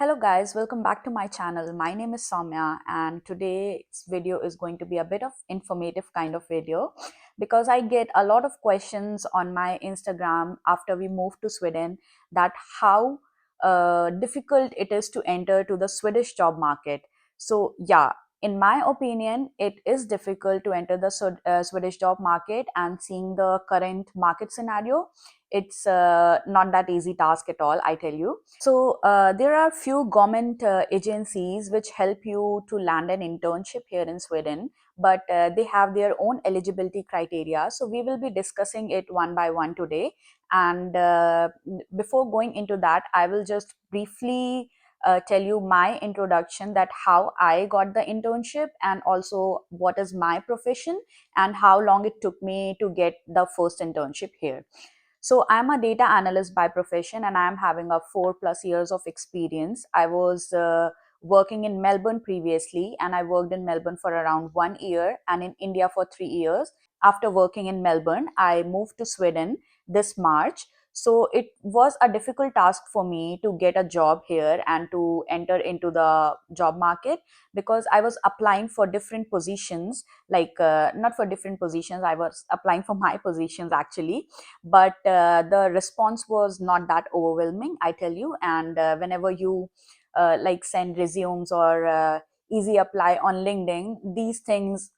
Hello guys, welcome back to my channel. My name is Soumya and today's video is going to be a bit of informative kind of video because I get a lot of questions on my Instagram after we moved to Sweden that how difficult it is to enter to the Swedish job market. So yeah, in my opinion, it is difficult to enter the Swedish job market, and seeing the current market scenario, it's not that easy task at all, I tell you. So there are few government agencies which help you to land an internship here in Sweden, but they have their own eligibility criteria. So we will be discussing it one by one today. And before going into that, I will just briefly tell you my introduction, that how I got the internship and also what is my profession and how long it took me to get the first internship here. So I'm a data analyst by profession and I'm having a 4+ years of experience. I was working in Melbourne previously, and I worked in Melbourne for around 1 year and in India for 3 years. After working in Melbourne, I moved to Sweden this March. So it was a difficult task for me to get a job here and to enter into the job market, because I was applying for different positions, like not for different positions, I was applying for my positions actually, but the response was not that overwhelming, I tell you. And whenever you like send resumes or easy apply on LinkedIn, these things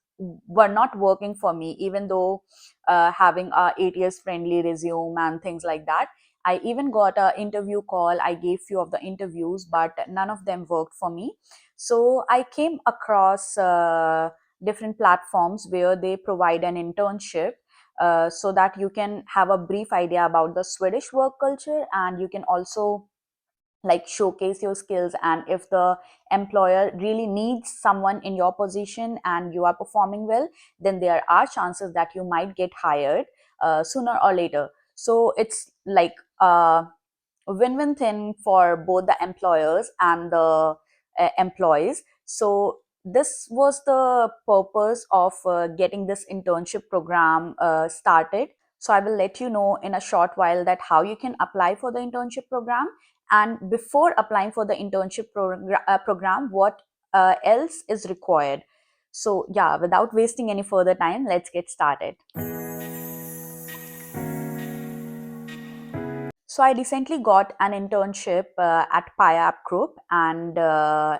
were not working for me, even though having a 8 years friendly resume and things like that. I even got an interview call. I gave few of the interviews, but none of them worked for me. So I came across different platforms where they provide an internship, so that you can have a brief idea about the Swedish work culture, and you can also like showcase your skills. And if the employer really needs someone in your position and you are performing well, then there are chances that you might get hired sooner or later. So it's like a win-win thing for both the employers and the employees. So this was the purpose of getting this internship program started. So I will let you know in a short while that how you can apply for the internship program, and before applying for the internship program, what else is required. So yeah, without wasting any further time, let's get started. So I recently got an internship at PIAP Group, and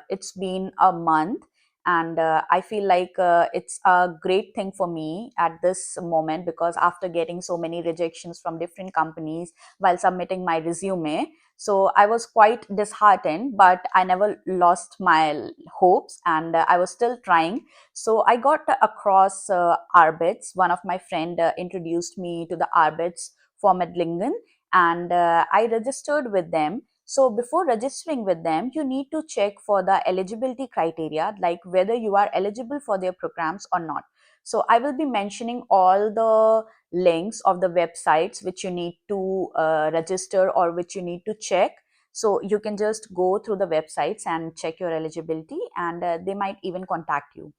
it's been a month. And I feel like it's a great thing for me at this moment, because after getting so many rejections from different companies while submitting my resume, so I was quite disheartened, but I never lost my hopes, and I was still trying. So I got across Arbits. One of my friend introduced me to the Arbits for Medlingen, and I registered with them. So before registering with them, you need to check for the eligibility criteria, like whether you are eligible for their programs or not. So I will be mentioning all the links of the websites which you need to register or which you need to check. So you can just go through the websites and check your eligibility, and they might even contact you.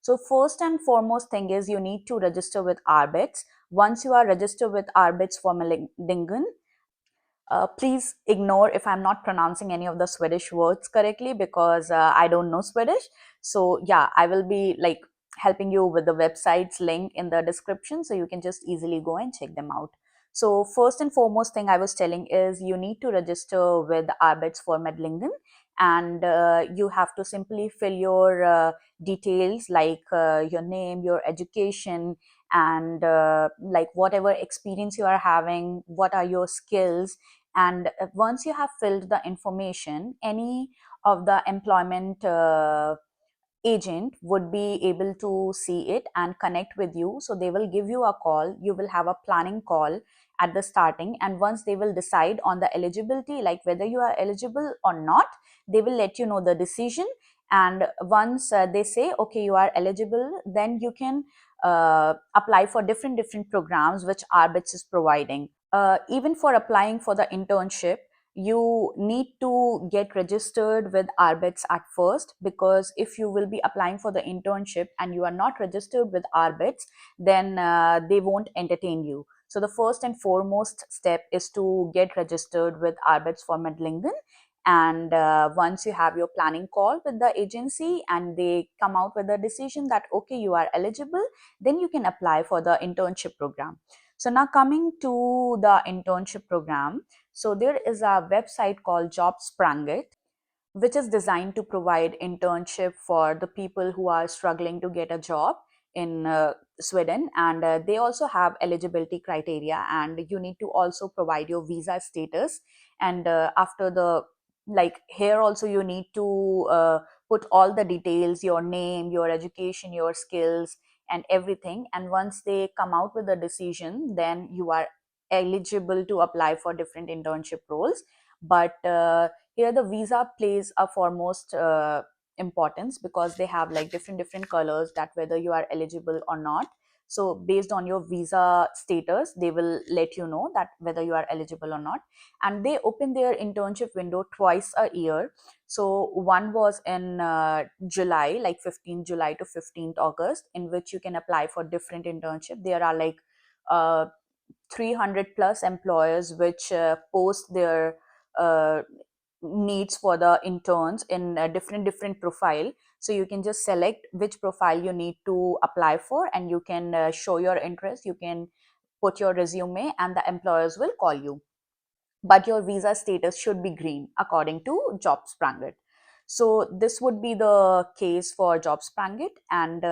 So first and foremost thing is you need to register with Arbits. Once you are registered with Arbits for Dingen, please ignore if I'm not pronouncing any of the Swedish words correctly, because I don't know Swedish. So yeah, I will be like helping you with the website's link in the description, so you can just easily go and check them out. So first and foremost thing I was telling is you need to register with Arbets for Medlingen, and you have to simply fill your details, like your name, your education, and like whatever experience you are having, what are your skills. And once you have filled the information, any of the employment agent would be able to see it and connect with you. So they will give you a call. You will have a planning call at the starting, and once they will decide on the eligibility, like whether you are eligible or not, they will let you know the decision. And once they say okay, you are eligible, then you can apply for different programs which Arbits is providing. Even for applying for the internship, you need to get registered with Arbits at first, because if you will be applying for the internship and you are not registered with Arbits, then they won't entertain you. So the first and foremost step is to get registered with Arbits for Medlingen, And once you have your planning call with the agency and they come out with a decision that okay, you are eligible, then you can apply for the internship program. So now coming to the internship program, so there is a website called Jobbsprånget, which is designed to provide internship for the people who are struggling to get a job in Sweden. And they also have eligibility criteria, and you need to also provide your visa status. And after the, like here also you need to put all the details, your name, your education, your skills, and everything. And once they come out with a decision, then you are eligible to apply for different internship roles. But here the visa plays a foremost importance, because they have like different colors that whether you are eligible or not. So based on your visa status, they will let you know that whether you are eligible or not. And they open their internship window twice a year. So one was in July, like 15th July to 15th August, in which you can apply for different internship. There are like uh, 300 plus employers which post their uh, needs for the interns in a different profile. So you can just select which profile you need to apply for, and you can show your interest, you can put your resume, and the employers will call you. But your visa status should be green according to Jobbsprånget. So this would be the case for Jobbsprånget. And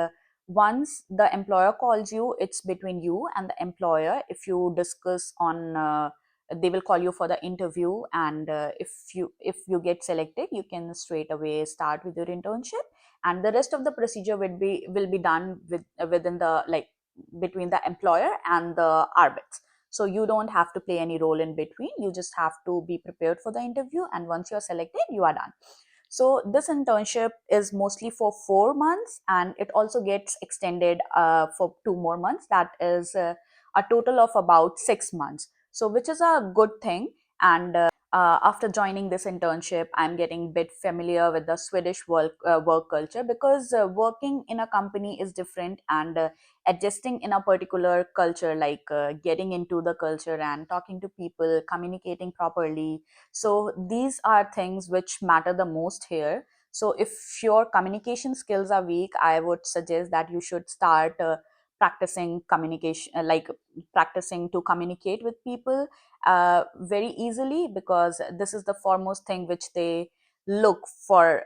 once the employer calls you, it's between you and the employer. If you discuss on, they will call you for the interview, and if you get selected, you can straight away start with your internship. And the rest of the procedure will be done within the, like, between the employer and the arbits. So you don't have to play any role in between. You just have to be prepared for the interview, and once you're selected, you are done. So this internship is mostly for 4 months, and it also gets extended for 2 more months. That is a total of about 6 months. So which is a good thing. And after joining this internship, I'm getting a bit familiar with the Swedish work culture, because working in a company is different, and adjusting in a particular culture, like getting into the culture and talking to people, communicating properly. So these are things which matter the most here. So if your communication skills are weak, I would suggest that you should start practicing communication, like practicing to communicate with people very easily, because this is the foremost thing which they look for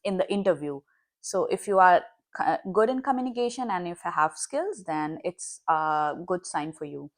in the interview. So if you are good in communication and if you have skills, then it's a good sign for you.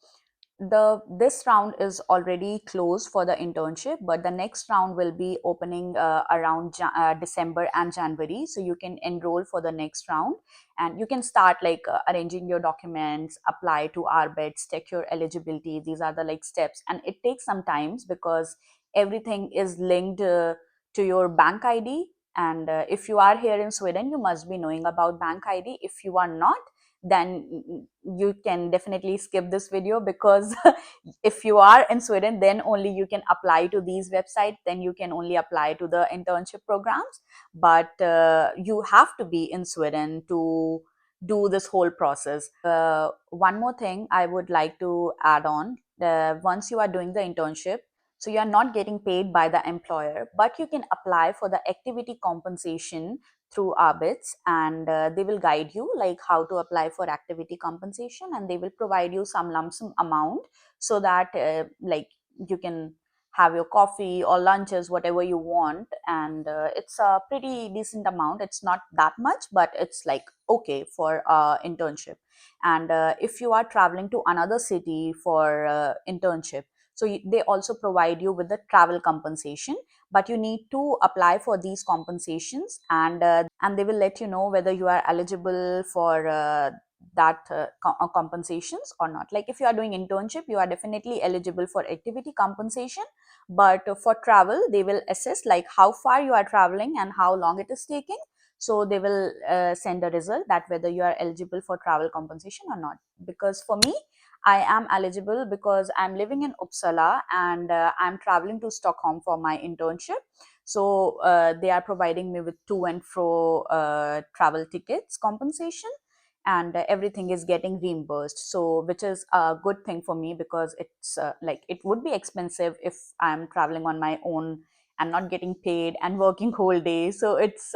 This round is already closed for the internship, but the next round will be opening around December and January. So you can enroll for the next round, and you can start like arranging your documents, apply to arbits, check your eligibility. These are the like steps, and it takes some times because everything is linked to your bank ID. And if you are here in Sweden, you must be knowing about bank ID. If you are not, then you can definitely skip this video, because if you are in Sweden, then only you can apply to these websites, then you can only apply to the internship programs. But you have to be in Sweden to do this whole process. One more thing I would like to add on, once you are doing the internship, so you are not getting paid by the employer, but you can apply for the activity compensation through Arbits, and they will guide you like how to apply for activity compensation, and they will provide you some lump sum amount, so that like you can have your coffee or lunches, whatever you want. And it's a pretty decent amount. It's not that much, but it's like okay for internship. And if you are traveling to another city for internship, so they also provide you with the travel compensation, but you need to apply for these compensations. And they will let you know whether you are eligible for that compensations or not. Like if you are doing internship, you are definitely eligible for activity compensation, but for travel they will assess like how far you are traveling and how long it is taking. So they will send a result that whether you are eligible for travel compensation or not. Because for me, I am eligible because I'm living in Uppsala, and I'm traveling to Stockholm for my internship. So they are providing me with to and fro travel tickets compensation, and everything is getting reimbursed. So which is a good thing for me, because it's like it would be expensive if I'm traveling on my own and not getting paid and working whole day. So it's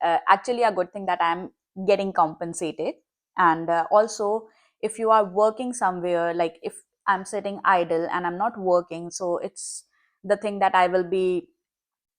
actually a good thing that I'm getting compensated. And also, if you are working somewhere, like if I'm sitting idle and I'm not working, so it's the thing that I will be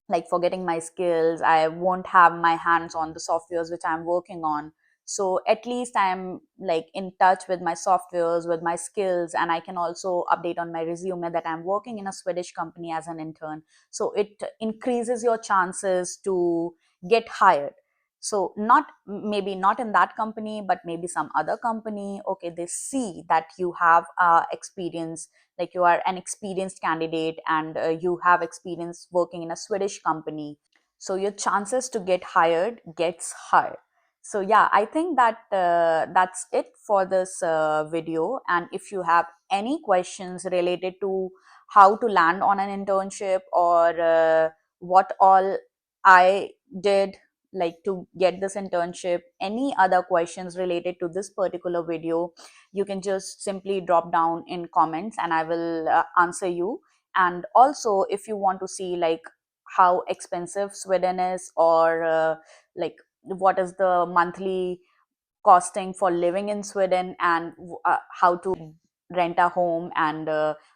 like forgetting my skills. I won't have my hands on the softwares which I'm working on. So at least I'm like in touch with my softwares, with my skills, and I can also update on my resume that I'm working in a Swedish company as an intern. So it increases your chances to get hired. So not maybe not in that company, but maybe some other company. Okay, they see that you have experience, like you are an experienced candidate, and you have experience working in a Swedish company, so your chances to get hired gets higher. So yeah, I think that that's it for this video. And if you have any questions related to how to land on an internship, or what all I did like to get this internship, any other questions related to this particular video, you can just simply drop down in comments and I will answer you. And also, if you want to see like how expensive Sweden is, or like what is the monthly costing for living in Sweden, and how to rent a home, and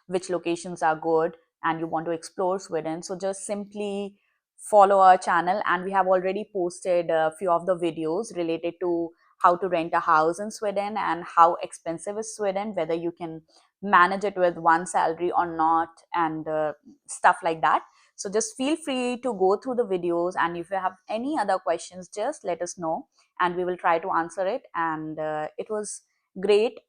which locations are good, and you want to explore Sweden, so just simply follow our channel. And we have already posted a few of the videos related to how to rent a house in Sweden, and how expensive is Sweden, whether you can manage it with one salary or not, and stuff like that. So just feel free to go through the videos, and if you have any other questions, just let us know and we will try to answer it. And it was great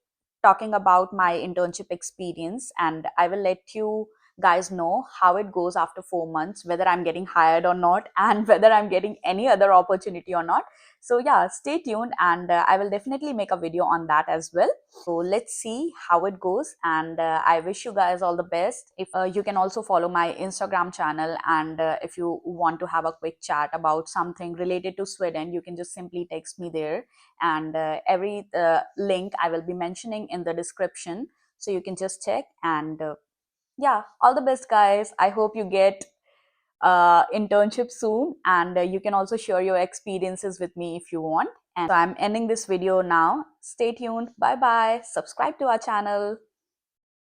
talking about my internship experience, and I will let you guys know how it goes after 4 months, whether I'm getting hired or not, and whether I'm getting any other opportunity or not. So yeah, stay tuned, and I will definitely make a video on that as well. So let's see how it goes, and I wish you guys all the best. If you can also follow my Instagram channel, and if you want to have a quick chat about something related to Sweden, you can just simply text me there, and every link I will be mentioning in the description, so you can just check. And yeah, all the best, guys. I hope you get internship soon, and you can also share your experiences with me if you want. And so I'm ending this video now. Stay tuned. Bye bye. Subscribe to our channel.